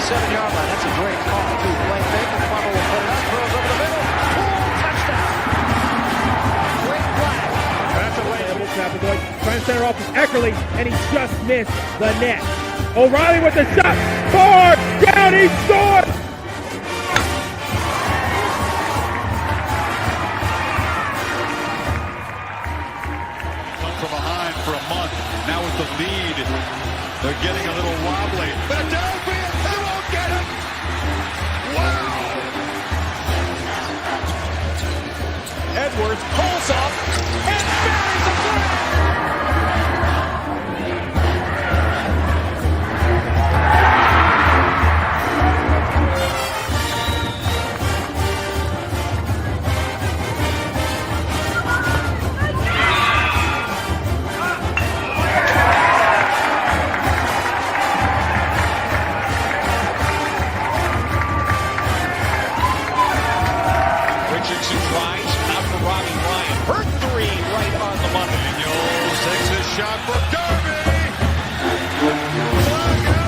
7-yard line. That's a great call, too. Blake Baker, Bubba will put it up, throws over the middle. Touchdown. Great flag. That's a way. Trying to center off to Eckerly, and he just missed the net. O'Reilly with the shot. Far down, he scored. Come from behind for a month. Now with the lead, they're getting a little wobbly. Philadelphia, they won't get it. Wow. Edwards pulls up and buries the flag. Richardson tries, out for Robbie Ryan. Her three right on the money. Daniels takes his shot for Derby. Flag out.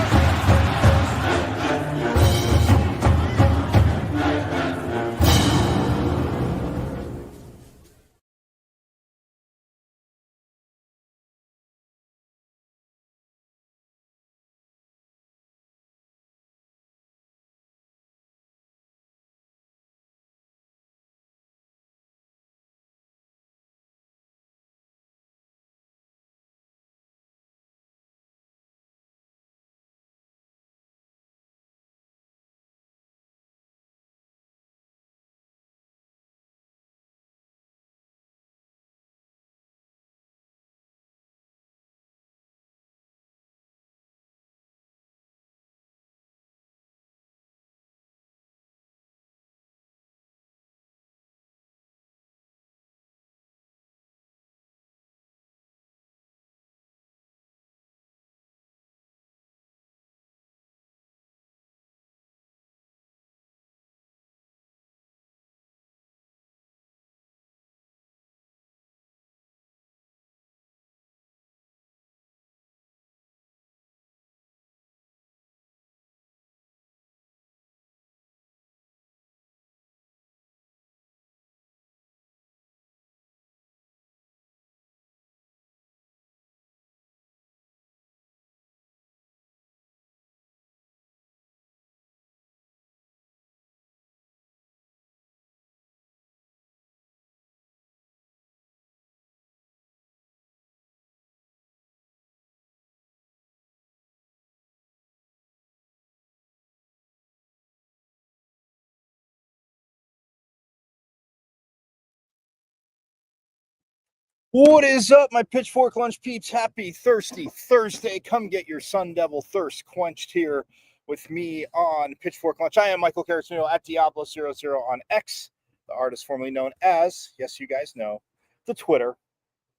What is up, my Pitchfork Lunch peeps? Happy Thirsty Thursday. Come get your Sun Devil thirst quenched here with me on Pitchfork Lunch. I am Michael Caracino at Diablo00 on X, the artist formerly known as, yes, you guys know, the Twitter.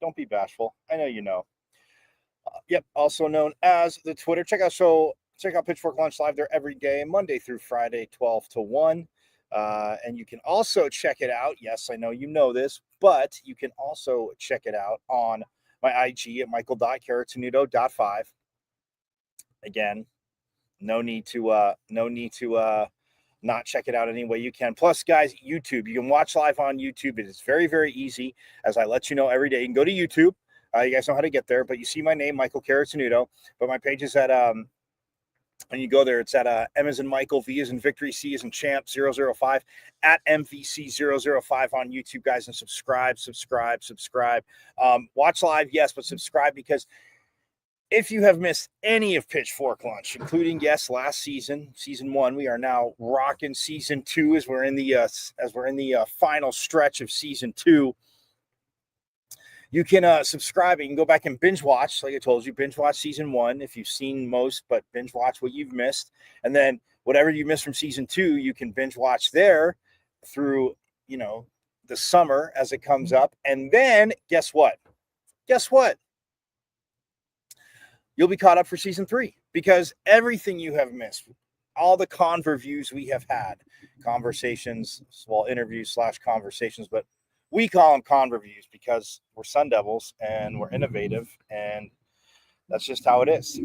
Don't be bashful. I know you know. Yep, also known as the Twitter. Check out Pitchfork Lunch live there every day, Monday through Friday, 12 to 1. And you can also check it out. Yes, I know you know this, but you can also check it out on my IG at michael.caratonudo.5. Again, no need to not check it out any way you can. Plus, guys, YouTube. You can watch live on YouTube. It is very, very easy, as I let you know every day. You can go to YouTube. You guys know how to get there, but you see my name, Michael Caratonudo. But my page is at when you go there, it's at M as in Michael, V as in Victory, C as in Champ 005 at MVC005 on YouTube, guys, and subscribe. Watch live, yes, but subscribe, because if you have missed any of Pitchfork Lunch, including, yes, last season, season 1, we are now rocking season 2 as we're in the final stretch of season 2. You can subscribe. You can go back and binge watch. Like I told you, binge watch season 1 if you've seen most, but binge watch what you've missed. And then whatever you missed from season 2, you can binge watch there through, the summer as it comes up. And then guess what? You'll be caught up for season 3, because everything you have missed, all the converviews we have had, interviews / conversations, but we call them converviews because we're Sun Devils and we're innovative, and that's just how it is.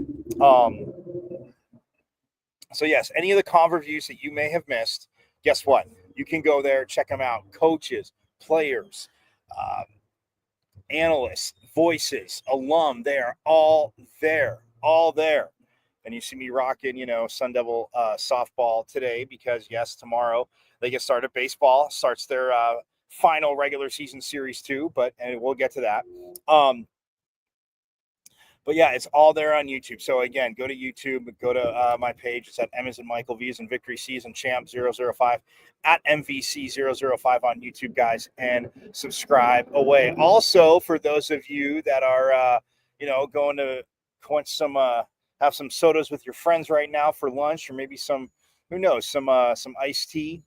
So, yes, any of the conv reviews that you may have missed, guess what? You can go there, check them out. Coaches, players, analysts, voices, alum, they are all there, And you see me rocking, Sun Devil softball today because, yes, tomorrow they get started. Baseball starts their final regular season series too, and we'll get to that. But yeah, it's all there on YouTube. So again, go to YouTube, go to my page. It's at M as in Michael, V as in Victory, C as in Champ 005 at MVC 005 on YouTube, guys, and subscribe away. Also, for those of you that are, going to quench some, have some sodas with your friends right now for lunch, or maybe some, who knows, some iced tea.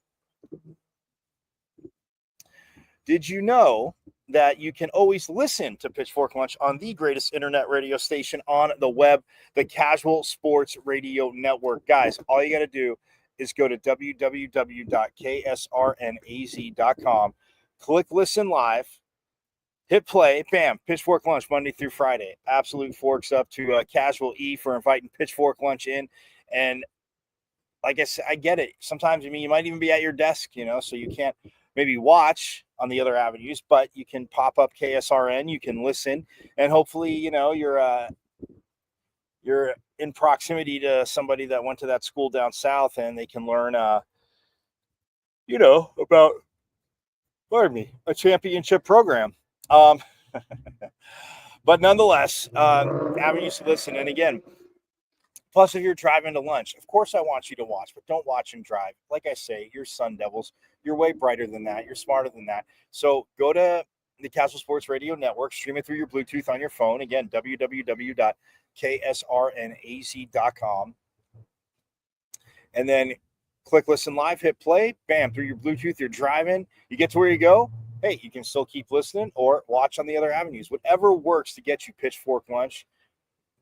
Did you know that you can always listen to Pitchfork Lunch on the greatest internet radio station on the web, the Casual Sports Radio Network? Guys, all you got to do is go to www.ksrnaz.com, click listen live, hit play, bam, Pitchfork Lunch Monday through Friday. Absolute forks up to Casual E for inviting Pitchfork Lunch in. And like I said, I get it. Sometimes, you might even be at your desk, so you can't maybe watch on the other avenues, but you can pop up KSRN, you can listen, and hopefully, you're in proximity to somebody that went to that school down south, and they can learn, about, a championship program. But nonetheless, avenues to listen. And again, plus, if you're driving to lunch, of course I want you to watch, but don't watch and drive. Like I say, you're Sun Devils. You're way brighter than that. You're smarter than that. So go to the Casual Sports Radio Network, stream it through your Bluetooth on your phone. Again, www.ksrnaz.com. And then click listen live, hit play, bam, through your Bluetooth, you're driving. You get to where you go. Hey, you can still keep listening or watch on the other avenues. Whatever works to get you Pitchfork Lunch,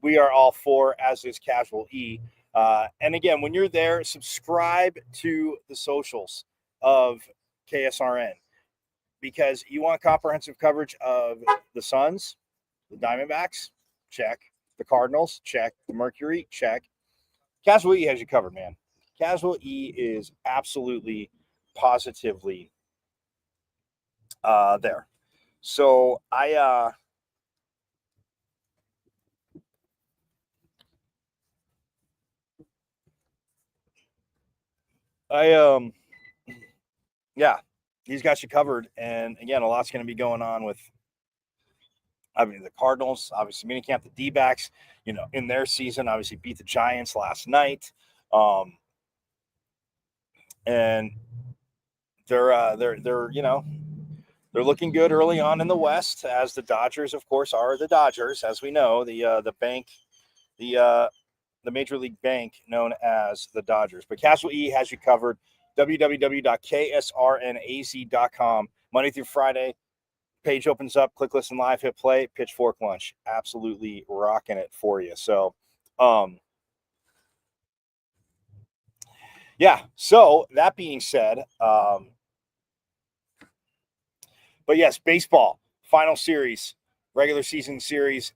we are all for, as is Casual E. And again, when you're there, subscribe to the socials of KSRN because you want comprehensive coverage of the Suns, the Diamondbacks, check. The Cardinals, check. The Mercury, check. Casual E has you covered, man. Casual E is absolutely, positively there. So yeah, he's got you covered. And again, a lot's going to be going on with, the Cardinals, obviously minicamp, the D-backs, in their season, obviously beat the Giants last night. And they're looking good early on in the West, as the Dodgers, of course, are the Dodgers, as we know, the bank, the Major League Bank known as the Dodgers. But Casual E has you covered. www.ksrnaz.com. Monday through Friday. Page opens up, click listen live, hit play, Pitchfork Lunch. Absolutely rocking it for you. So, yeah. So that being said, but yes, baseball final series, regular season series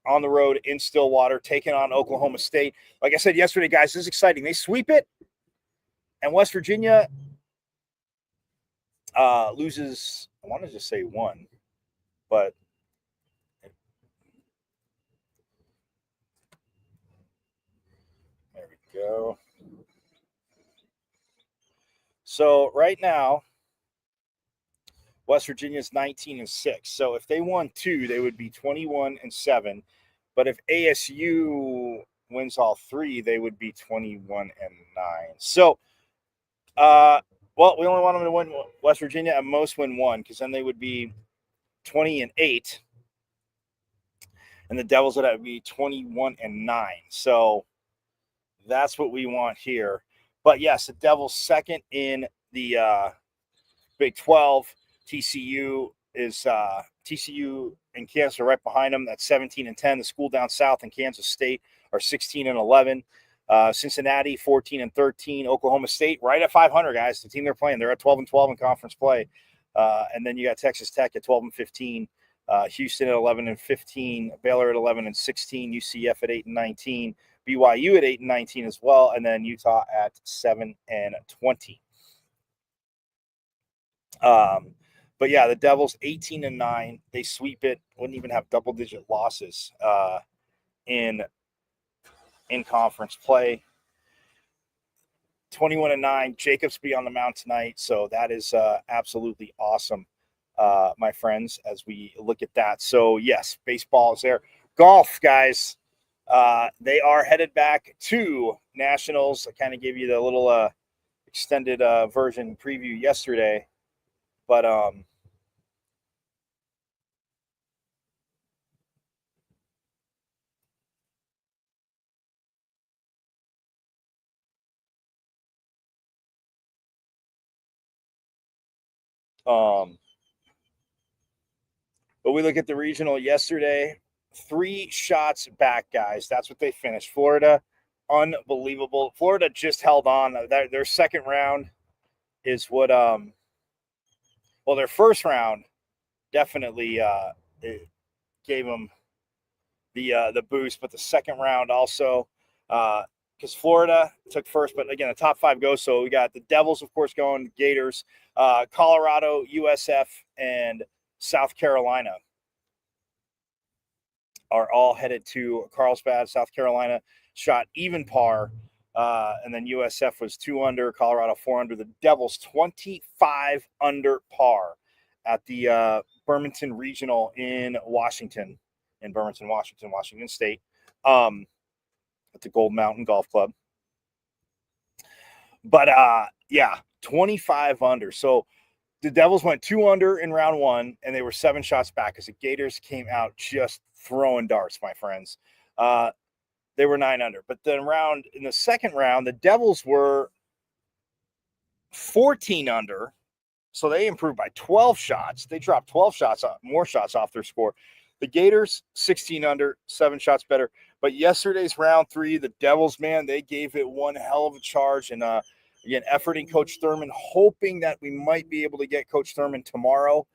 on the road in Stillwater, taking on Oklahoma State. Like I said yesterday, guys, this is exciting. They sweep it, and West Virginia loses. I wanted to say one, but there we go. So right now, West Virginia's 19-6. So if they won 2, they would be 21-7. But if ASU wins all 3, they would be 21-9. So, well, we only want them to win West Virginia at most win 1, because then they would be 20-8, and the Devils would be 21-9. So that's what we want here. But yes, the Devils second in the Big 12. TCU and Kansas are right behind them. That's 17-10. The school down south in Kansas State are 16-11. Cincinnati 14-13. Oklahoma State right at 500, guys. The team they're playing, they're at 12-12 in conference play. And then you got Texas Tech at 12-15. Houston at 11-15. Baylor at 11-16. UCF at 8-19. BYU at 8-19 as well, and then Utah at 7-20. But yeah, the Devils 18-9. They sweep it. Wouldn't even have double-digit losses in conference play. 21-9. Jacobs be on the mound tonight, so that is absolutely awesome, my friends, as we look at that. So yes, baseball is there. Golf, guys, they are headed back to nationals. I kind of gave you the little extended version preview yesterday, but we look at the regional yesterday. 3 shots back, guys. That's what they finished. Florida, unbelievable. Florida just held on. Their second round is what their first round definitely it gave them the boost, but the second round also, because Florida took first, but again, the top 5 go. So we got the Devils, of course, going, Gators, Colorado, USF, and South Carolina are all headed to Carlsbad. South Carolina shot even par, and then USF was 2 under, Colorado 4 under. The Devils 25 under par at the Bremerton Regional in Washington, Washington State, at the Gold Mountain Golf Club. But yeah, 25 under. So the Devils went 2 under in round 1, and they were 7 shots back as the Gators came out just throwing darts, my friends. They were 9 under. But then in the second round, the Devils were 14 under. So they improved by 12 shots. They dropped 12 shots, more shots off their score. The Gators, 16 under, 7 shots better. But yesterday's round 3, the Devils, man, they gave it one hell of a charge. And again, efforting Coach Thurman, hoping that we might be able to get Coach Thurman tomorrow.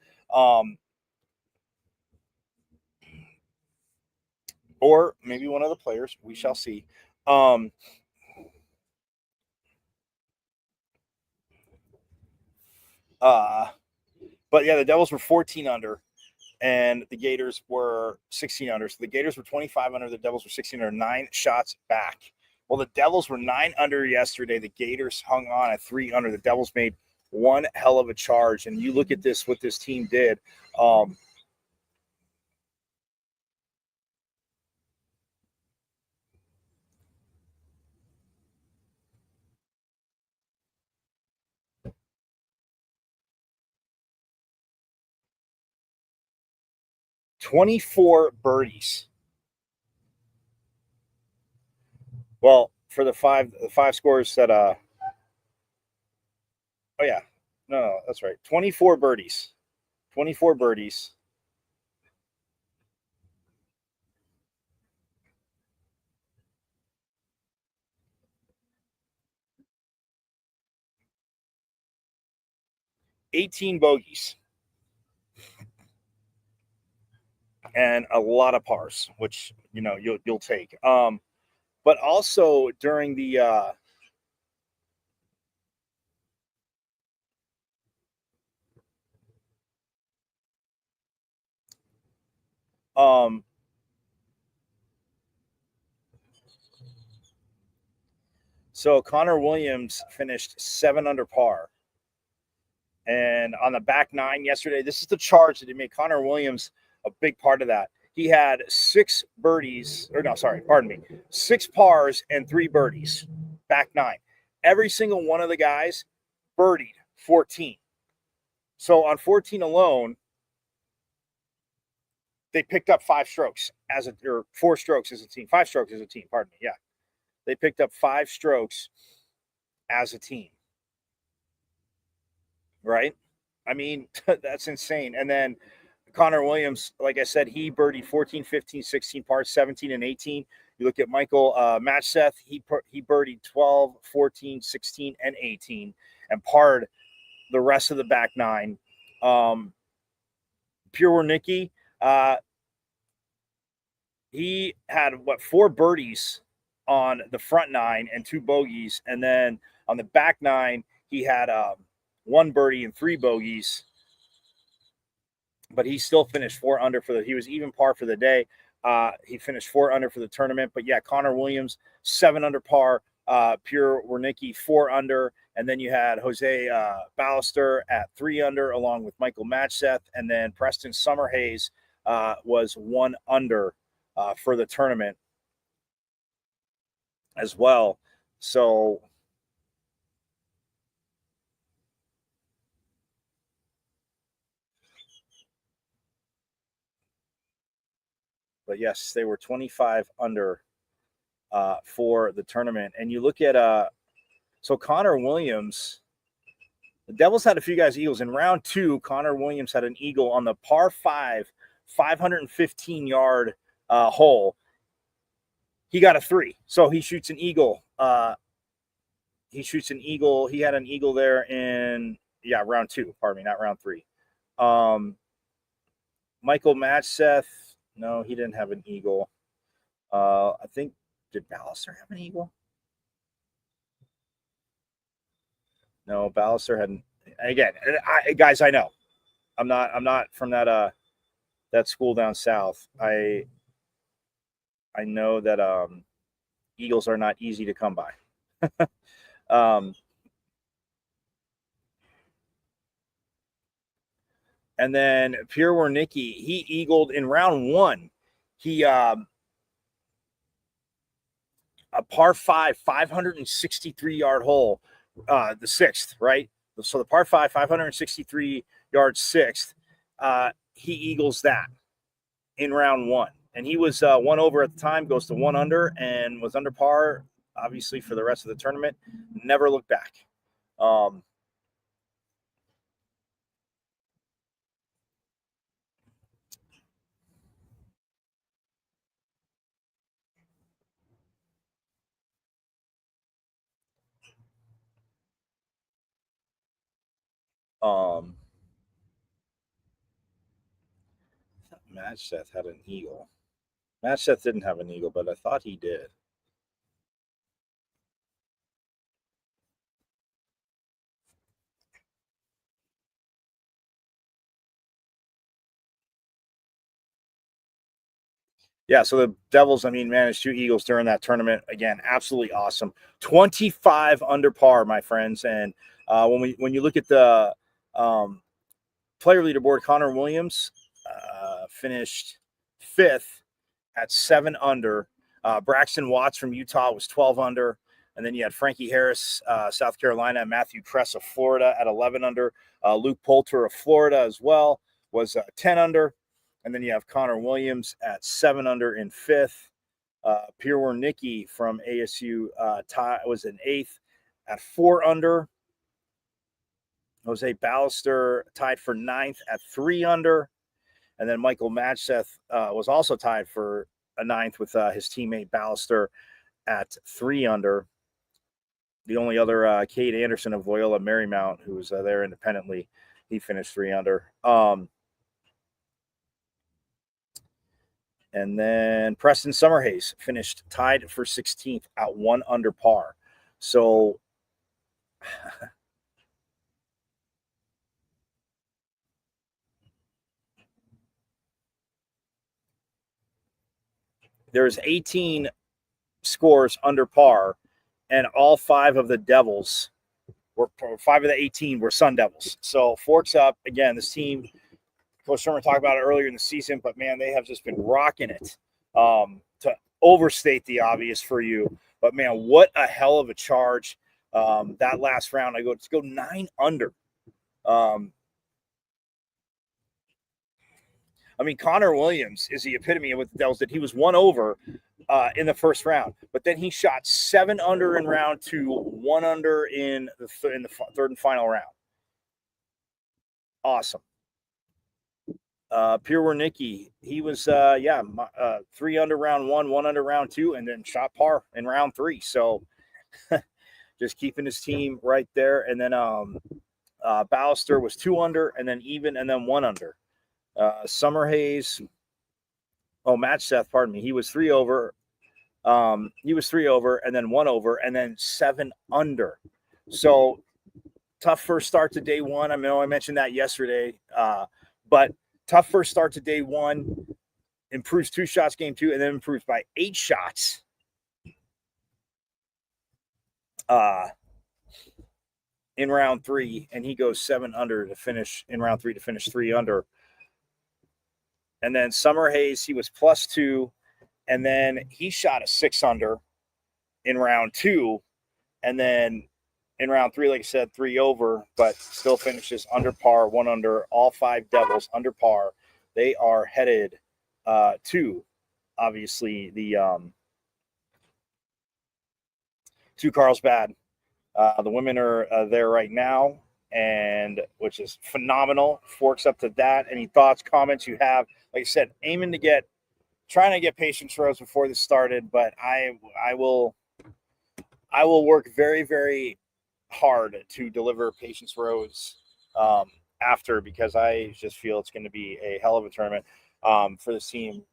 Or maybe one of the players. We shall see. But yeah, the Devils were 14 under, and the Gators were 16 under. So the Gators were 25 under. The Devils were 16 under, 9 shots back. Well, the Devils were 9 under yesterday. The Gators hung on at 3 under. The Devils made one hell of a charge. And you look at this, what this team did. $24 birdies. Well, for the five scores that oh yeah. No, that's right. 24 birdies. 24 birdies. $18 bogeys. And a lot of pars, which you'll take. But also during the so Connor Williams finished 7 under par. And on the back 9 yesterday, this is the charge that he made. Connor Williams, a big part of that. He had 6 birdies, 6 pars and 3 birdies, back 9. Every single one of the guys birdied 14. So on 14 alone, they picked up 5 strokes or 4 strokes as a team. 5 strokes as a team, pardon me. Yeah. They picked up 5 strokes as a team. Right? I mean, that's insane. And then Connor Williams, like I said, he birdied 14, 15, 16 pars, 17, and 18. You look at Michael Matchseth, he birdied 12, 14, 16, and 18, and parred the rest of the back 9. Pure Wernicke, he had 4 birdies on the front 9 and 2 bogeys. And then on the back 9, he had 1 birdie and 3 bogeys. But he still finished 4 under he was even par for the day. He finished 4 under for the tournament. But yeah, Connor Williams, 7 under par. Pierre Wernicke, 4 under. And then you had Jose Ballester at 3 under, along with Michael Matchseth. And then Preston Summerhays was 1 under for the tournament as well. So but yes, they were 25 under for the tournament. And you look at so Connor Williams, the Devils had a few guys eagles. In round 2, Connor Williams had an eagle on the par 5, 515-yard hole. He got a 3. So he shoots an eagle. He had an eagle there in, round 2. Pardon me, not round 3. Michael Matchseth, no, he didn't have an eagle. I think, did Ballester have an eagle? No, Ballester hadn't. Again, guys, I know. I'm not from that school down south. I know that eagles are not easy to come by. And then Pierre Wernicke, he eagled in round 1. He a par 5, 563-yard hole, the 6th, right? So the par 5, 563-yard 6th, he eagles that in round 1. And he was 1 over at the time, goes to 1 under, and was under par, obviously, for the rest of the tournament. Never looked back. Matchseth had an eagle. Matchseth didn't have an eagle, but I thought he did. Yeah, so the Devils, managed 2 eagles during that tournament. Again, absolutely awesome. 25 under par, my friends. And when you look at the player leaderboard, Connor Williams finished 5th at 7 under. Braxton Watts from Utah was 12 under. And then you had Frankie Harris, South Carolina, Matthew Press of Florida at 11 under. Luke Poulter of Florida as well was 10 under. And then you have Connor Williams at 7 under in 5th. Pierre Wernicke from ASU was in 8th at 4 under. Jose Ballester tied for 9th at 3 under. And then Michael Matchseth was also tied for a 9th with his teammate Ballester at 3 under. The only other Cade Anderson of Loyola Marymount, who was there independently, he finished 3 under. And then Preston Summerhays finished tied for 16th at 1 under par. So there's 18 scores under par, and all 5 of the Devils were 5 of the 18 were Sun Devils. So forks up again. This team, Coach Sherman talked about it earlier in the season, but man, they have just been rocking it. To overstate the obvious for you, but man, what a hell of a charge that last round. Let's go 9 under. Connor Williams is the epitome of what the Devils did. He was 1 over in the first round, but then he shot 7 under in round 2, 1 under in the third and final round. Awesome. Pierre Wernicke, he was 3 under round 1, 1 under round 2, and then shot par in round 3. So just keeping his team right there. And then Ballester was 2 under, and then even, and then 1 under. Matchseth, pardon me, he was 3 over He was 3 over and then 1 over and then 7 under. So tough first start to day one. I know I mentioned that yesterday, but tough first start to day one. Improves 2 shots game 2 and then improves by 8 shots. In round 3, and he goes 7 under to finish in round 3 to finish 3 under. And then Summer Hayes, he was +2, and then he shot a 6 under in round 2, and then in round 3, like I said, 3 over, but still finishes under par, 1 under. All 5 Devils under par. They are headed to, obviously, the to Carlsbad. The women are there right now, and which is phenomenal. Forks up to that. Any thoughts, comments you have? Like I said, trying to get patience rose before this started, but I will work very, very hard to deliver patience rose after, because I just feel it's going to be a hell of a tournament for this team.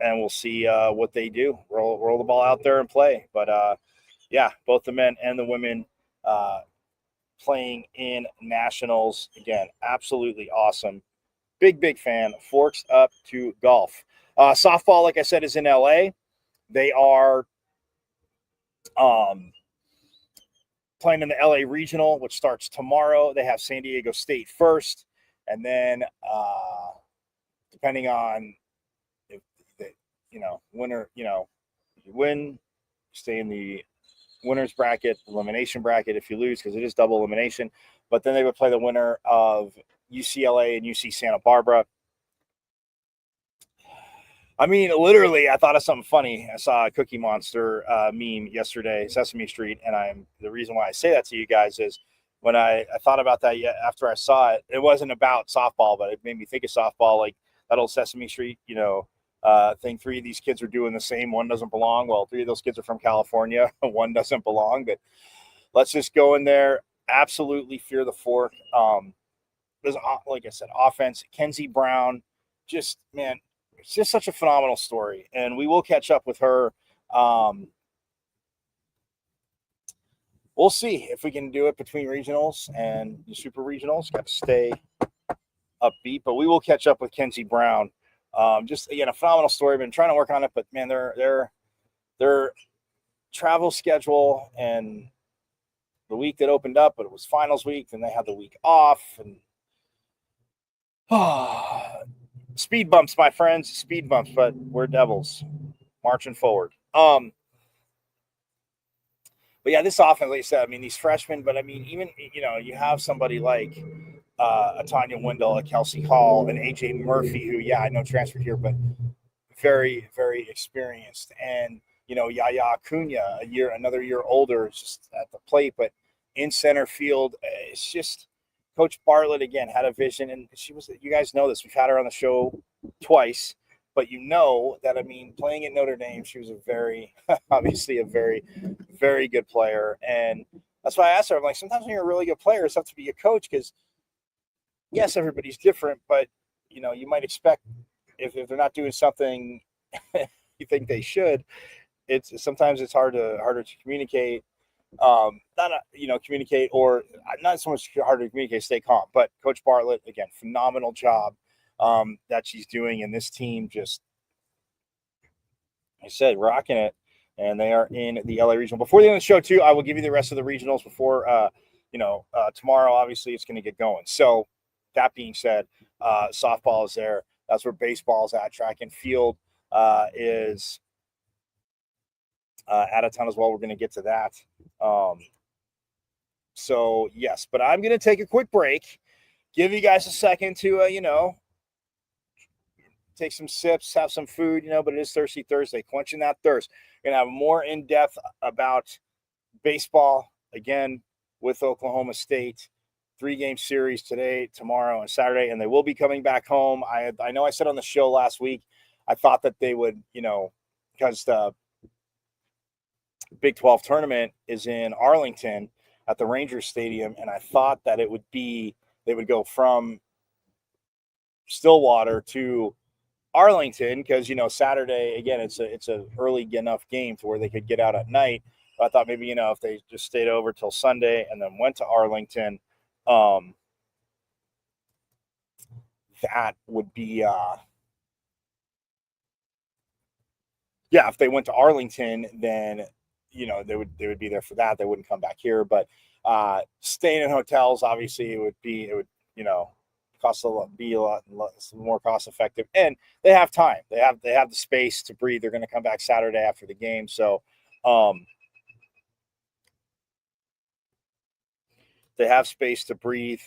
And we'll see what they do. Roll the ball out there and play. But yeah, both the men and the women playing in nationals. Again, absolutely awesome. Big fan. Forks up to golf. Softball, like I said, is in LA. They are playing in the LA Regional, which starts tomorrow. They have San Diego State first. And then depending on if the winner, you win, stay in the winner's bracket, elimination bracket if you lose, because it is double elimination. But then they would play the winner of UCLA and UC Santa Barbara. I mean, literally, I thought of something funny. I saw a Cookie Monster meme yesterday, Sesame Street, and the reason why I say that to you guys is when I thought about that after I saw it, it wasn't about softball, but it made me think of softball, like that old Sesame Street, thing. 3 of these kids are doing the same. One doesn't belong. Well, 3 of those kids are from California. One doesn't belong. But let's just go in there. Absolutely fear the fork. There's, like I said, offense. Kenzie Brown, just, man, it's just such a phenomenal story. And we will catch up with her. We'll see if we can do it between regionals and the super regionals. Got to stay upbeat, but we will catch up with Kenzie Brown. Just again, a phenomenal story. Been trying to work on it, but man, their travel schedule and the week that opened up, but it was finals week, and they had the week off, and speed bumps, my friends, speed bumps. But we're Devils, marching forward. But yeah, this offense, like I said, I mean, these freshmen, but I mean, even you have somebody like a Tanya Wendell, a Kelsey Hall, and AJ Murphy, who, I know transferred here, but very, very experienced. And, Yaya Acuna, another year older, just at the plate, but in center field. It's just Coach Bartlett, again, had a vision, and you guys know this. We've had her on the show twice, but that, I mean, playing at Notre Dame, she was obviously a very, very good player. And that's why I asked her, I'm like, sometimes when you're a really good player, it's tough to be a coach, because yes, everybody's different, but you might expect if they're not doing something you think they should, sometimes it's harder to communicate. Communicate, or not so much harder to communicate, stay calm. But Coach Bartlett, again, phenomenal job that she's doing, and this team just, I said, rocking it. And they are in the LA regional. Before the end of the show, too, I will give you the rest of the regionals before tomorrow. Obviously, it's going to get going. So that being said, softball is there. That's where baseball is at. Track and field is out of town as well. We're going to get to that. So yes, but I'm going to take a quick break, give you guys a second to, take some sips, have some food, but it is Thirsty Thursday, quenching that thirst. We're going to have more in depth about baseball again with Oklahoma State. 3-game series today, tomorrow, and Saturday, and they will be coming back home. I know I said on the show last week, I thought that they would, because the Big 12 tournament is in Arlington at the Rangers Stadium, and I thought that they would go from Stillwater to Arlington because, Saturday, again, it's a early enough game to where they could get out at night. But I thought maybe, if they just stayed over till Sunday and then went to Arlington, that would be if they went to Arlington, then they would be there for that. They wouldn't come back here. But staying in hotels, obviously, it would be a lot more cost effective, and they have time. They have the space to breathe. They're going to come back Saturday after the game, so they have space to breathe.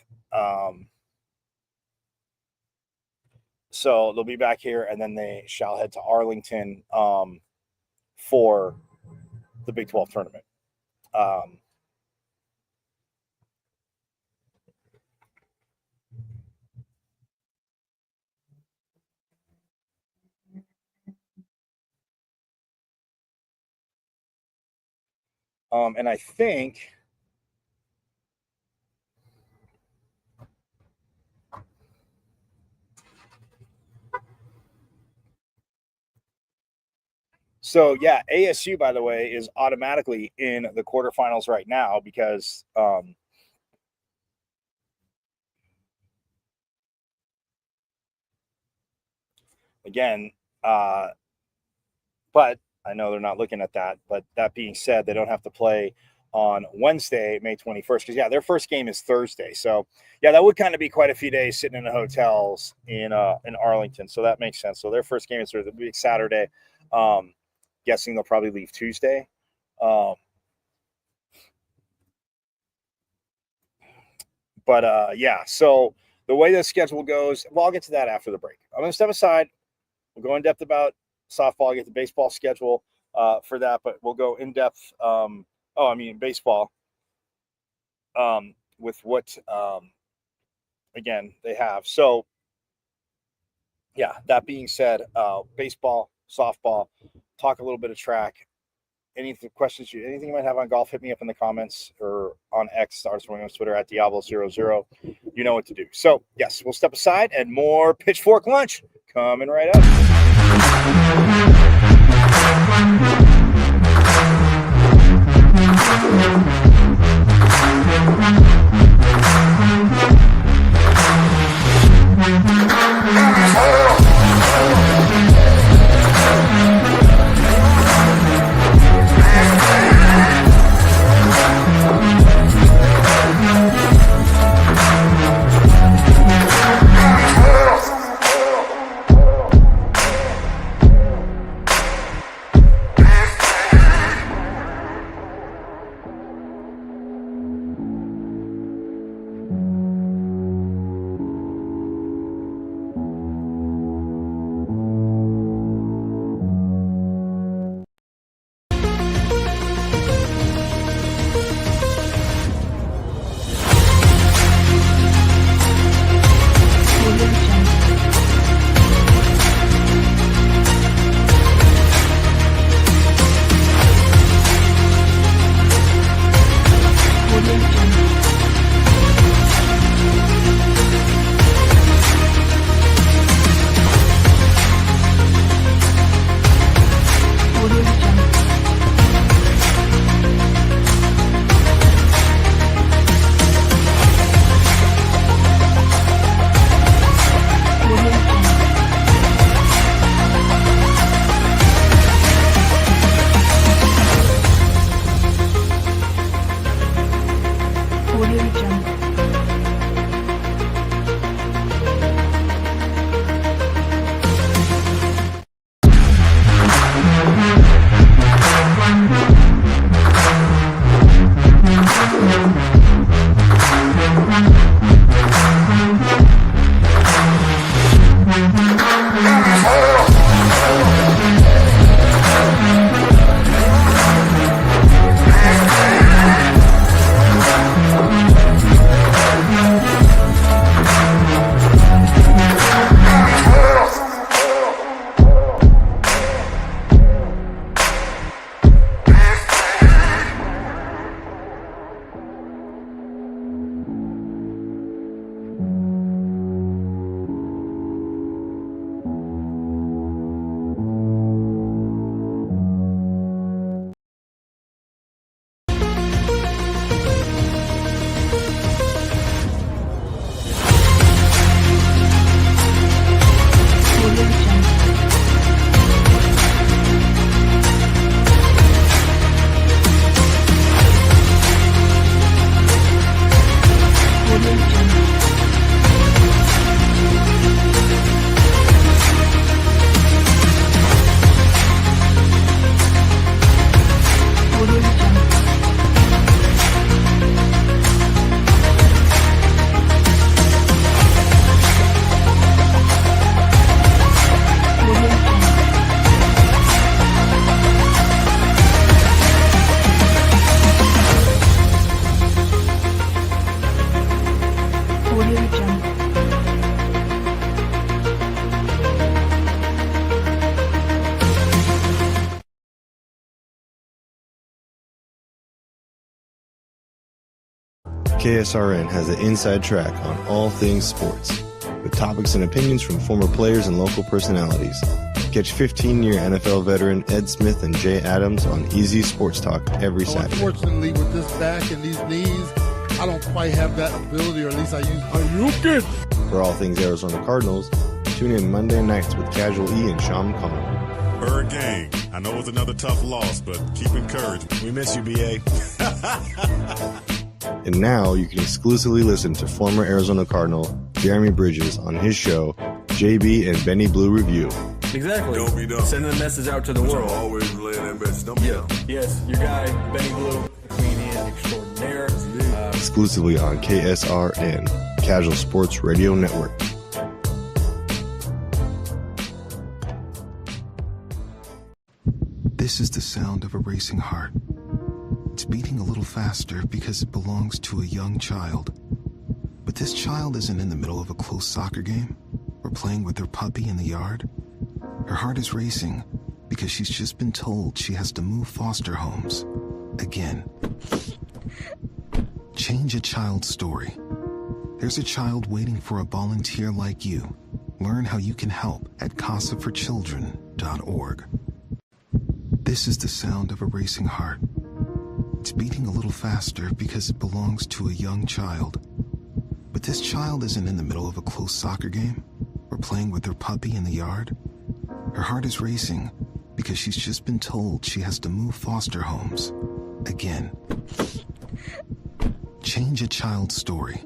So they'll be back here, and then they shall head to Arlington for the Big 12 tournament. And I think so, yeah, ASU, by the way, is automatically in the quarterfinals right now because again, but I know they're not looking at that. But that being said, they don't have to play on Wednesday, May 21st, because their first game is Thursday. So that would kind of be quite a few days sitting in the hotels in Arlington. So that makes sense. So their first game is sort of the big Saturday. Guessing they'll probably leave Tuesday. But so the way the schedule goes, well, I'll get to that after the break. I'm going to step aside. We'll go in depth about softball. I'll get the baseball schedule for that, but we'll go in depth. Baseball with what, again, they have. So, that being said, baseball, softball, talk a little bit of track. Anything you might have on golf, hit me up in the comments or on X, on Twitter at Diablo00. You know what to do. So, yes, we'll step aside and more Pitchfork Lunch coming right up. KSRN has an inside track on all things sports, with topics and opinions from former players and local personalities. Catch 15-year NFL veteran Ed Smith and Jay Adams on Easy Sports Talk every Saturday. Unfortunately, with this back and these knees, I don't quite have that ability, or at least I use. Are you good? For all things Arizona Cardinals, tune in Monday nights with Casual E and Sean Connery. Bird gang. I know it's another tough loss, but keep encouraged. We miss you, BA. And now you can exclusively listen to former Arizona Cardinal Jeremy Bridges on his show, JB and Benny Blue Review. Exactly. Don't be dumb. Sending the message out to the world. Always relaying that message. Don't be dumb. Yes, your guy, Benny Blue, comedian extraordinaire. Exclusively on KSRN, Casual Sports Radio Network. This is the sound of a racing heart. It's beating a little faster because it belongs to a young child. But this child isn't in the middle of a close soccer game or playing with her puppy in the yard. Her heart is racing because she's just been told she has to move foster homes again. Change a child's story. There's a child waiting for a volunteer like you. Learn how you can help at casaforchildren.org. This is the sound of a racing heart. It's beating a little faster because it belongs to a young child. But this child isn't in the middle of a close soccer game or playing with her puppy in the yard. Her heart is racing because she's just been told she has to move foster homes again. Change a child's story.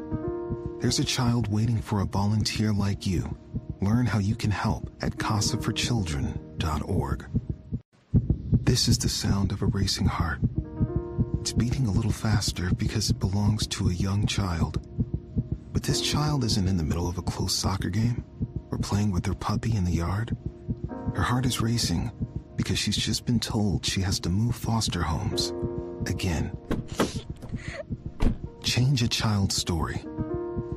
There's a child waiting for a volunteer like you. Learn how you can help at casaforchildren.org. This is the sound of a racing heart. It's beating a little faster because it belongs to a young child. But this child isn't in the middle of a close soccer game or playing with her puppy in the yard. Her heart is racing because she's just been told she has to move foster homes again. Change a child's story.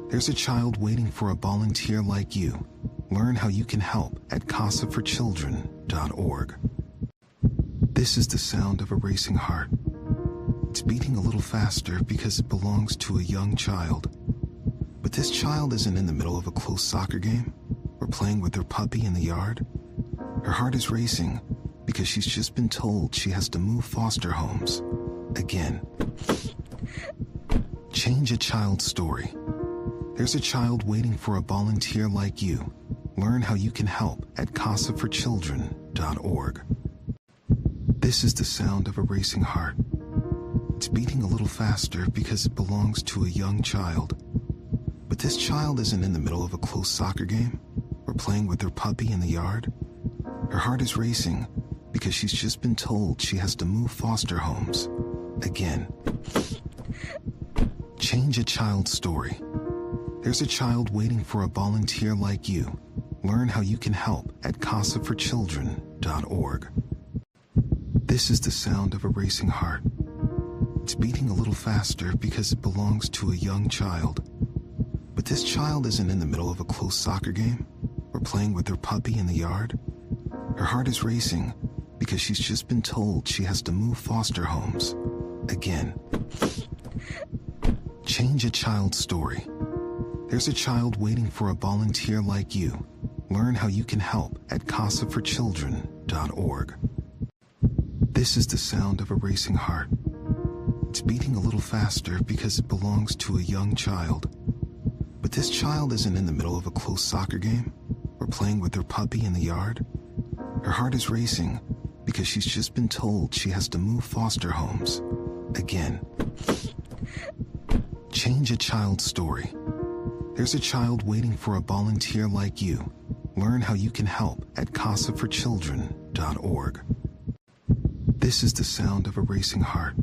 There's a child waiting for a volunteer like you. Learn how you can help at casaforchildren.org. This is the sound of a racing heart. It's beating a little faster because it belongs to a young child. But this child isn't in the middle of a close soccer game or playing with her puppy in the yard. Her heart is racing because she's just been told she has to move foster homes again. Change a child's story. There's a child waiting for a volunteer like you. Learn how you can help at casaforchildren.org. This is the sound of a racing heart. It's beating a little faster because it belongs to a young child. But this child isn't in the middle of a close soccer game or playing with her puppy in the yard. Her heart is racing because she's just been told she has to move foster homes again. Change a child's story. There's a child waiting for a volunteer like you. Learn how you can help at casaforchildren.org. This is the sound of a racing heart. It's beating a little faster because it belongs to a young child. But this child isn't in the middle of a close soccer game or playing with her puppy in the yard. Her heart is racing because she's just been told she has to move foster homes again. Change a child's story. There's a child waiting for a volunteer like you. Learn how you can help at casaforchildren.org. This is the sound of a racing heart. It's beating a little faster because it belongs to a young child. But this child isn't in the middle of a close soccer game or playing with her puppy in the yard. Her heart is racing because she's just been told she has to move foster homes again. Change a child's story. There's a child waiting for a volunteer like you. Learn how you can help at casaforchildren.org. This is the sound of a racing heart.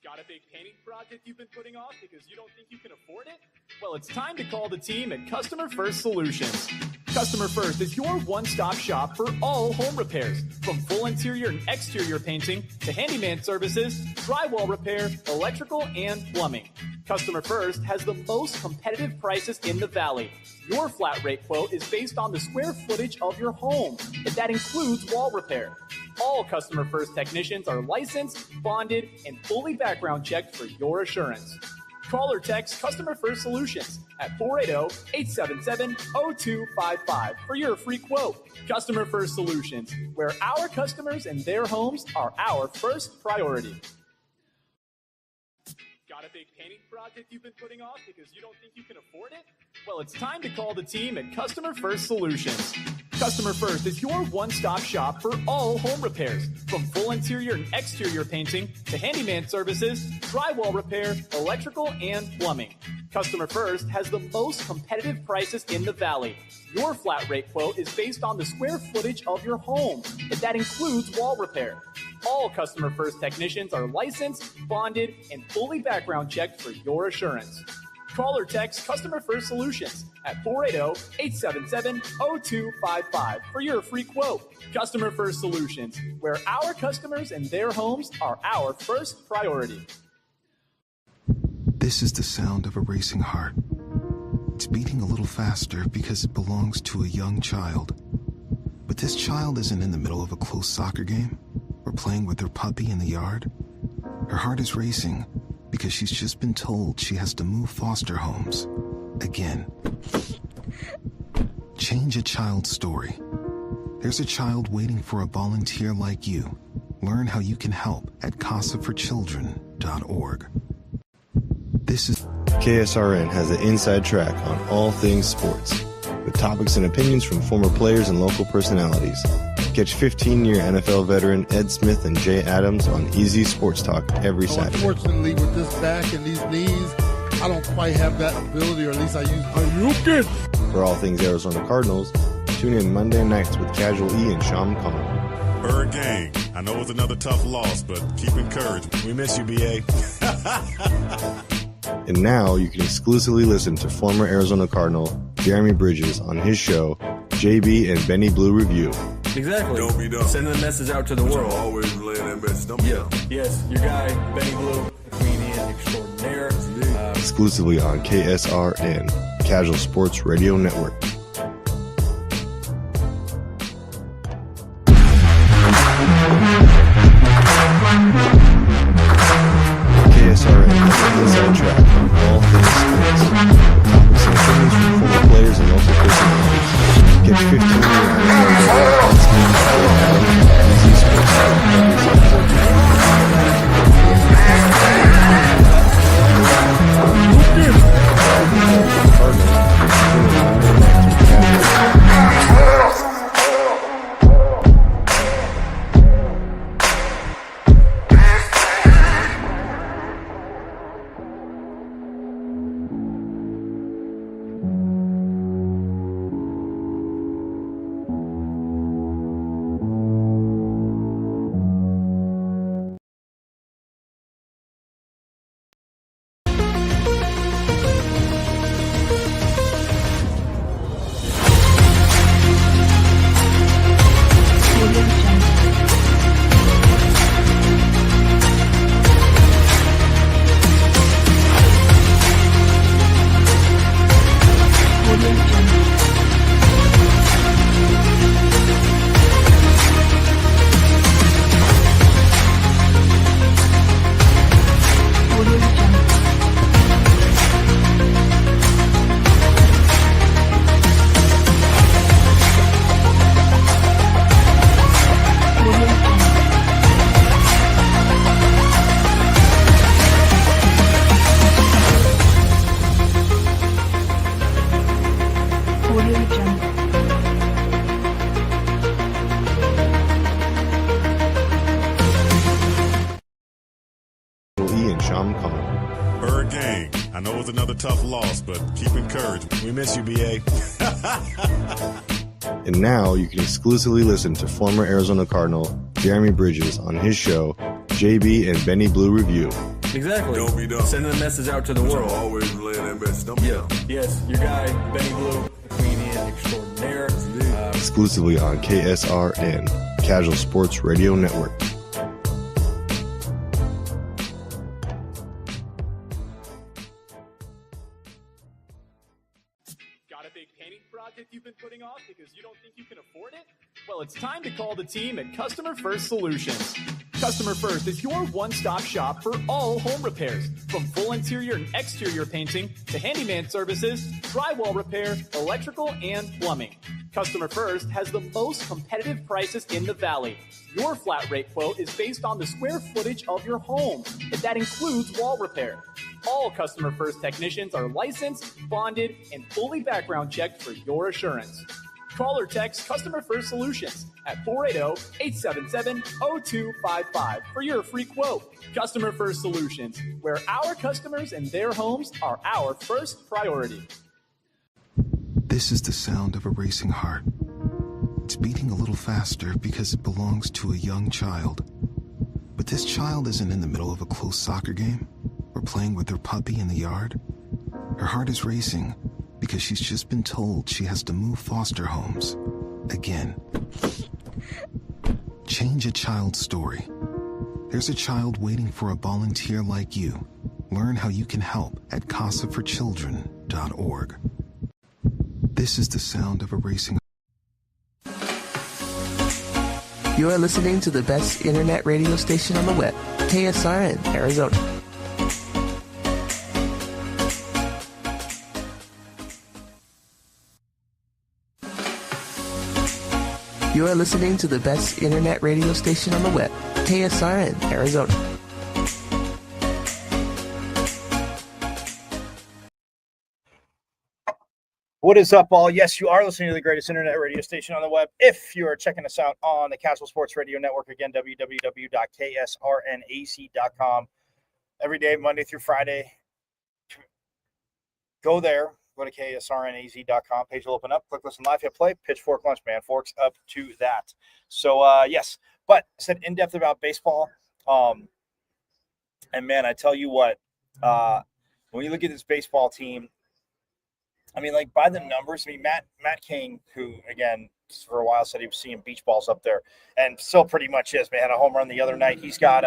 Got a big painting project you've been putting off because you don't think you can afford it? Well, it's time to call the team at Customer First Solutions. Customer First is your one-stop shop for all home repairs, from full interior and exterior painting to handyman services, drywall repair, electrical, and plumbing. Customer First has the most competitive prices in the Valley. Your flat rate quote is based on the square footage of your home, and that includes wall repair. All Customer First technicians are licensed, bonded, and fully background checked for your assurance. Call or text Customer First Solutions at 480-877-0255 for your free quote. Customer First Solutions, where our customers and their homes are our first priority. Got a big painting project you've been putting off because you don't think you can afford it? Well, it's time to call the team at Customer First Solutions. Customer First is your one-stop shop for all home repairs, from full interior and exterior painting to handyman services, drywall repair, electrical, and plumbing. Customer First has the most competitive prices in the Valley. Your flat rate quote is based on the square footage of your home, and that includes wall repair. All Customer First technicians are licensed, bonded, and fully background checked for your assurance. Call or text Customer First Solutions at 480-877-0255 for your free quote. Customer First Solutions, where our customers and their homes are our first priority. This is the sound of a racing heart. It's beating a little faster because it belongs to a young child. But this child isn't in the middle of a close soccer game or playing with her puppy in the yard. Her heart is racing because she's just been told she has to move foster homes again. Change a child's story. There's a child waiting for a volunteer like you. Learn how you can help at casaforchildren.org. This is KSRN has the inside track on all things sports, with topics and opinions from former players and local personalities. Catch 15-year NFL veteran Ed Smith and Jay Adams on Easy Sports Talk every Saturday. Unfortunately, with this back and these knees, I don't quite have that ability, or at least I use it. For all things Arizona Cardinals, tune in Monday nights with Casual E and Sean Conn. Bird gang, I know it's another tough loss, but keep encouraged. We miss you, BA. And now you can exclusively listen to former Arizona Cardinal Jeremy Bridges on his show, JB and Benny Blue Review. Exactly. Don't be dumb. Sending the message out to the world. Always relaying that message. Don't be dumb. Yes, your guy, Benny Blue, comedian extraordinaire. Exclusively on KSRN, Casual Sports Radio Network. KSRN is the inside track on all things sports. Topics and opinions from former players and local personalities. Catch 15 year Easy Sports Talk every Bird gang, I know it's another tough loss, but keep encouraged. We miss you, BA. And now you can exclusively listen to former Arizona Cardinal Jeremy Bridges on his show, JB and Benny Blue Review. Exactly. Don't be dumb. Sending the message out to the world. Always relaying that message. Don't be dumb. Yes, your guy, Benny Blue, comedian extraordinaire. Exclusively on KSRN, Casual Sports Radio Network. Got a big painting project you've been putting off because you don't think you can afford it? Well, it's time to call the team at Customer First Solutions. Customer First is your one-stop shop for all home repairs, from full interior and exterior painting to handyman services, drywall repair, electrical, and plumbing. Customer First has the most competitive prices in the Valley. Your flat rate quote is based on the square footage of your home, and that includes wall repair. All Customer First technicians are licensed, bonded, and fully background checked for your assurance. Call or text Customer First Solutions at 480-877-0255 for your free quote. Customer First Solutions, where our customers and their homes are our first priority. This is the sound of a racing heart. It's beating a little faster because it belongs to a young child. But this child isn't in the middle of a close soccer game or playing with her puppy in the yard. Her heart is racing because she's just been told she has to move foster homes again. Change a child's story. There's a child waiting for a volunteer like you. Learn how you can help at casaforchildren.org. This is the sound of a racing. You are listening to the best internet radio station on the web, KSRN, Arizona. You are listening to the best internet radio station on the web, KSRN, Arizona. What is up, all? Yes, you are listening to the greatest internet radio station on the web. If you are checking us out on the Castle Sports Radio Network, again, www.ksrnaz.com. Every day, Monday through Friday. Go there. Go to ksrnaz.com. Page will open up. Click listen live, hit play. Pitchfork Lunch, man. Forks up to that. So, yes. But I said in depth about baseball. And, man, I tell you what, when you look at this baseball team, I mean, like, by the numbers, I mean, Matt King, who, again, for a while said he was seeing beach balls up there, and still pretty much is. Man, had a home run the other night. He's got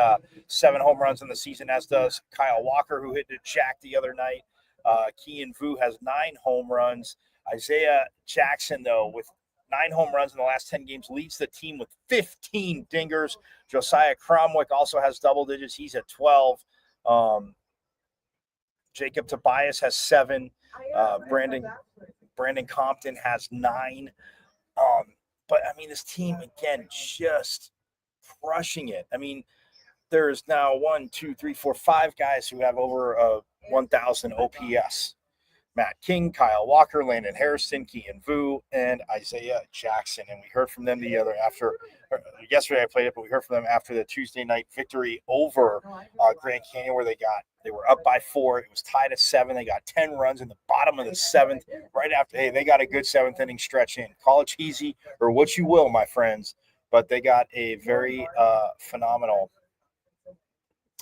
7 home runs in the season, as does Kyle Walker, who hit the jack the other night. Kean Vu has 9 home runs. Isaiah Jackson, though, with 9 home runs in the last 10 games, leads the team with 15 dingers. Josiah Cromwick also has double digits. He's at 12. Jacob Tobias has 7. Brandon Compton has 9. But, I mean, this team, again, just crushing it. I mean, there's now 5 guys who have over 1,000 OPS. Matt King, Kyle Walker, Landon Harrison, Kean Vu, and Isaiah Jackson. And we heard from them yesterday I played it, but we heard from them after the Tuesday night victory over Grand Canyon, where they were up by 4. It was tied at 7. They got 10 runs in the bottom of the 7th. Right after, hey, they got a good 7th inning stretch in. Call it cheesy or what you will, my friends, but they got a very phenomenal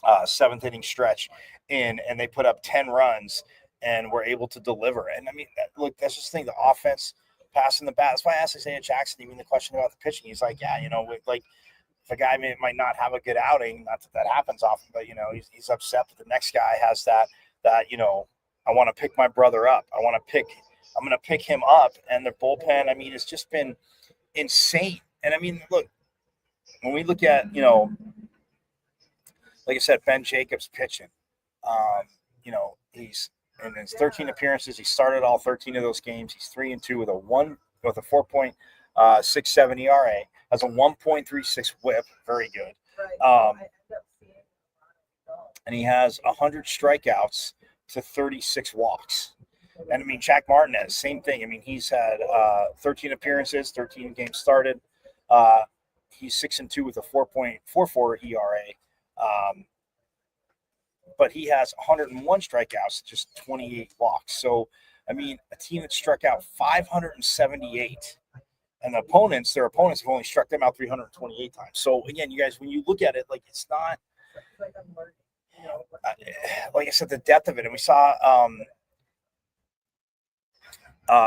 7th inning stretch in, and they put up 10 runs and were able to deliver. And I mean, look, that's just the thing, the offense, passing the bat. That's why I asked Isaiah Jackson even the question about the pitching. He's like, yeah, like if a guy might not have a good outing, not that happens often, but he's upset that the next guy has that I want to pick my brother up. I'm going to pick him up. And the bullpen, I mean, it's just been insane. And I mean, look, when we look at, like I said, Ben Jacobs pitching, he's in his 13 appearances. He started all 13 of those games. He's 3-2 with a 4.67 ERA, has a 1.36 WHIP, very good. And he has 100 strikeouts to 36 walks. And I mean, Jack Martinez, same thing. I mean, he's had 13 appearances, 13 games started. He's 6-2 with a 4.44 ERA. But he has 101 strikeouts, just 28 walks. So, I mean, a team that struck out 578, and their opponents have only struck them out 328 times. So, again, you guys, when you look at it, like, it's not, like I said, the depth of it. And we saw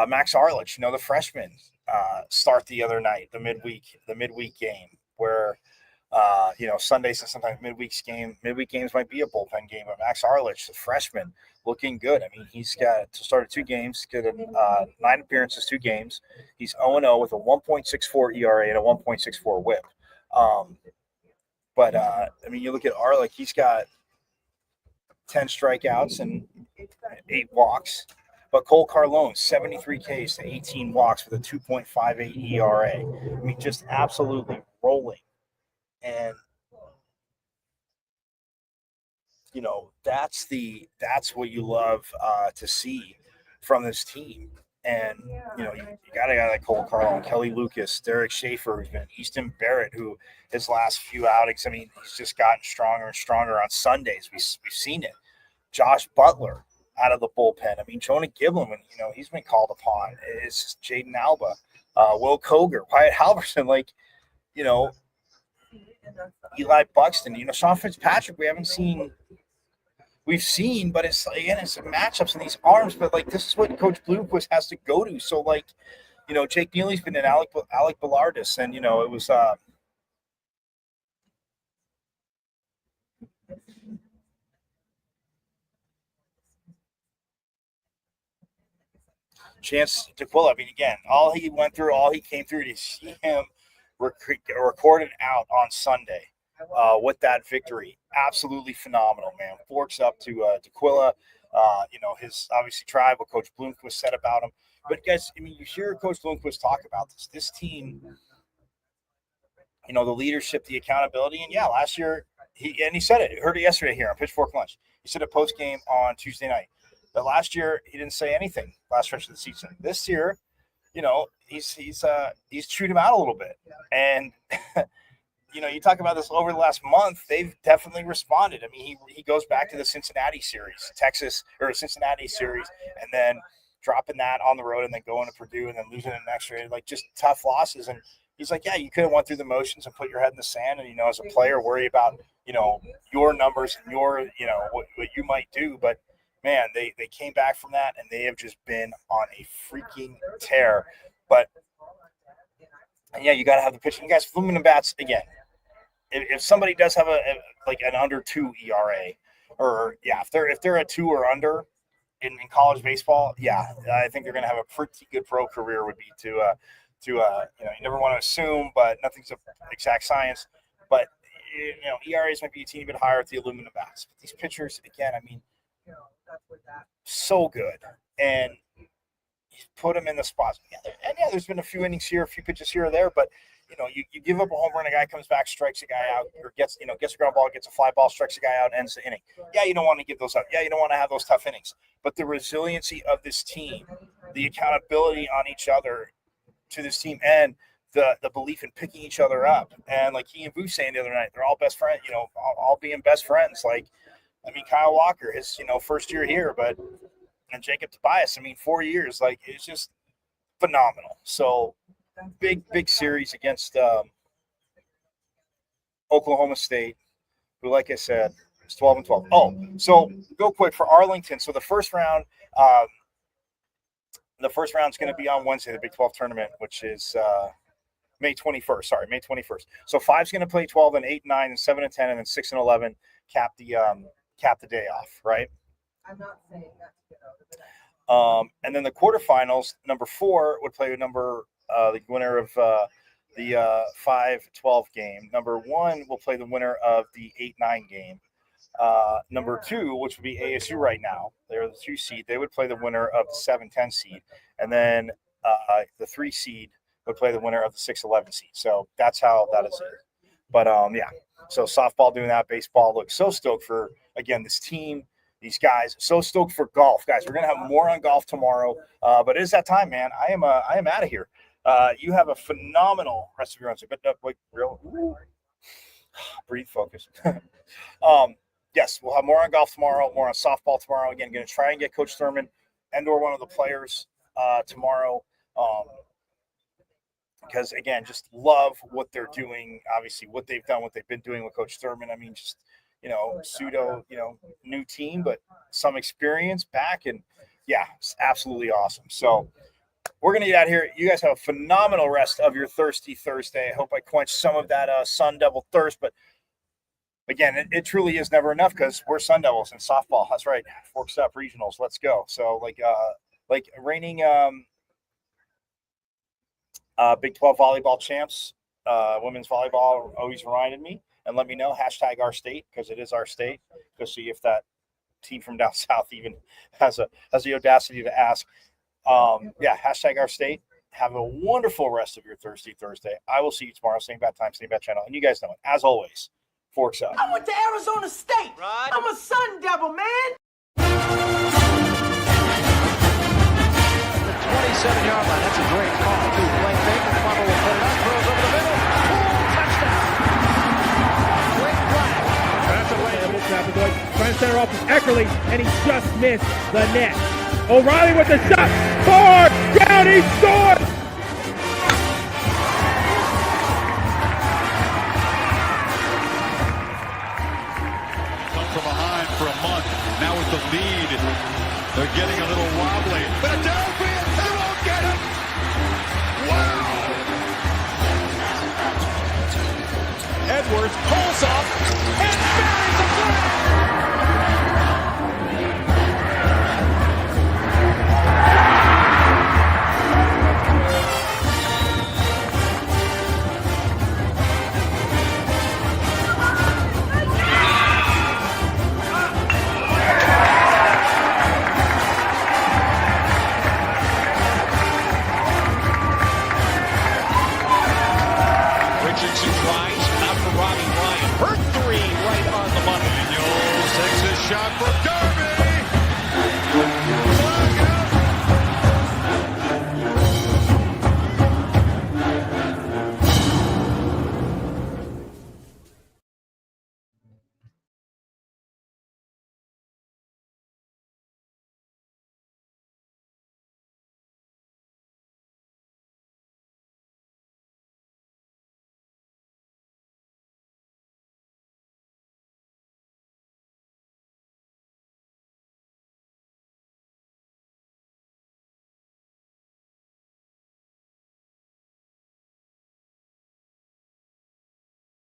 Max Arlich, the freshman, start the other night, the midweek game, where Sundays and sometimes midweek games might be a bullpen game. But Max Arlich, the freshman, looking good. I mean, he's got to start 2 games, get 9 appearances, 2 games. He's 0-0 with a 1.64 ERA and a 1.64 WHIP. You look at Arlich, he's got 10 strikeouts and 8 walks. But Cole Carlone, 73 Ks to 18 walks with a 2.58 ERA. I mean, just absolutely rolling. And that's what you love to see from this team. And you got a guy like Cole Carlone, Kelly Lucas, Derek Schaefer, Easton Barrett, who his last few outings, I mean, he's just gotten stronger and stronger on Sundays. We've seen it. Josh Butler out of the bullpen. I mean, Jonah Giblin, he's been called upon. It's Jaden Alba, Will Koger, Wyatt Halverson, Eli Buxton, Sean Fitzpatrick. We've seen, but it's matchups in these arms. But this is what Coach Bloomquist has to go to. So Jake Neely's been in Alec Ballardis, and it was. Chance Tequila. I mean, again, all he went through, all he came through, to see him recorded out on Sunday with that victory. Absolutely phenomenal, man. Forks up to Tequila. His obviously tribe, what Coach Bloomquist said about him. But guys, I mean, you hear Coach Bloomquist talk about this. This team, the leadership, the accountability, and last year he said it. Heard it yesterday here on Pitchfork Lunch. He said it post game on Tuesday night. But last year he didn't say anything last stretch of the season. This year, he's chewed him out a little bit. And you talk about this over the last month, they've definitely responded. I mean, he goes back to the Cincinnati series, Cincinnati series, and then dropping that on the road and then going to Purdue and then losing an extra, just tough losses. And he's like, yeah, you could have went through the motions and put your head in the sand and, as a player, worry about, your numbers and your, what you might do. But man, they came back from that, and they have just been on a freaking tear. But you got to have the pitching guys. Aluminum bats again. If somebody does have an under 2 ERA, or if they're a 2 or under in college baseball, I think they're going to have a pretty good pro career. Would be to you never want to assume, but nothing's an exact science. But ERAs might be a teeny bit higher at the aluminum bats. But these pitchers, again, I mean, so good, and you put them in the spots. There's been a few innings here, a few pitches here or there, but you give up a home run, a guy comes back, strikes a guy out, or gets a ground ball, gets a fly ball, strikes a guy out, ends the inning. You don't want to give those up. You don't want to have those tough innings. But the resiliency of this team, the accountability on each other to this team, and the belief in picking each other up, and like he and Boo saying the other night, they're all best friends. All being best friends. Kyle Walker, his first year here, and Jacob Tobias, 4 years. It's just phenomenal. So big series against Oklahoma State, who, like I said, is 12-12. Oh, so real quick for Arlington. So the first round is going to be on Wednesday, the Big 12 tournament, which is May 21st. Sorry, May 21st. So 5's going to play 12, and 8, 9, and 7 and 10, and then 6 and 11 cap the day off, right? I'm not saying that. And then the quarterfinals, number 4 would play the winner of the 5-12 game. Number 1 will play the winner of the 8-9 game. Number 2, which would be ASU right now, they're the 2 seed. They would play the winner of the 7-10 seed, and then the 3 seed would play the winner of the 6-11 seed. So that's how that is. But so softball doing that, baseball. Look, so stoked for again this team, these guys. So stoked for golf, guys. We're gonna have more on golf tomorrow, but it is that time, man. I am out of here. You have a phenomenal rest of your run. So breathe, focus. Yes, we'll have more on golf tomorrow, more on softball tomorrow. Again, going to try and get Coach Thurman and/or one of the players tomorrow. Because, again, just love what they're doing. Obviously, what they've done, what they've been doing with Coach Thurman. Just, pseudo, new team, but some experience back. And, yeah, it's absolutely awesome. So we're going to get out of here. You guys have a phenomenal rest of your Thirsty Thursday. I hope I quenched some of that Sun Devil thirst. But, again, it truly is never enough because we're Sun Devils in softball. That's right. Forks Up Regionals. Let's go. So, like reigning Big 12 volleyball champs, women's volleyball always reminded me. And let me know, hashtag our state, because it is our state. Go see if that team from down south even has the audacity to ask. Hashtag our state. Have a wonderful rest of your Thirsty Thursday. I will see you tomorrow, same bad time, same bad channel. And you guys know it. As always, Forks Up. I went to Arizona State. Right. I'm a Sun Devil, man. The 27-yard line. That's a great call. Way fake. The Bubba will put it up. Throws over the middle. Touchdown. Quick flag. That's a way. Trying to center off with Eckerly, and he just missed the net. O'Reilly with the shot. Far down. He scored. From behind for a month. Now with the lead, they're getting a little wobbly. But a downfield, they won't get it. Wow! Edwards pulls up and buries the flag. Shot for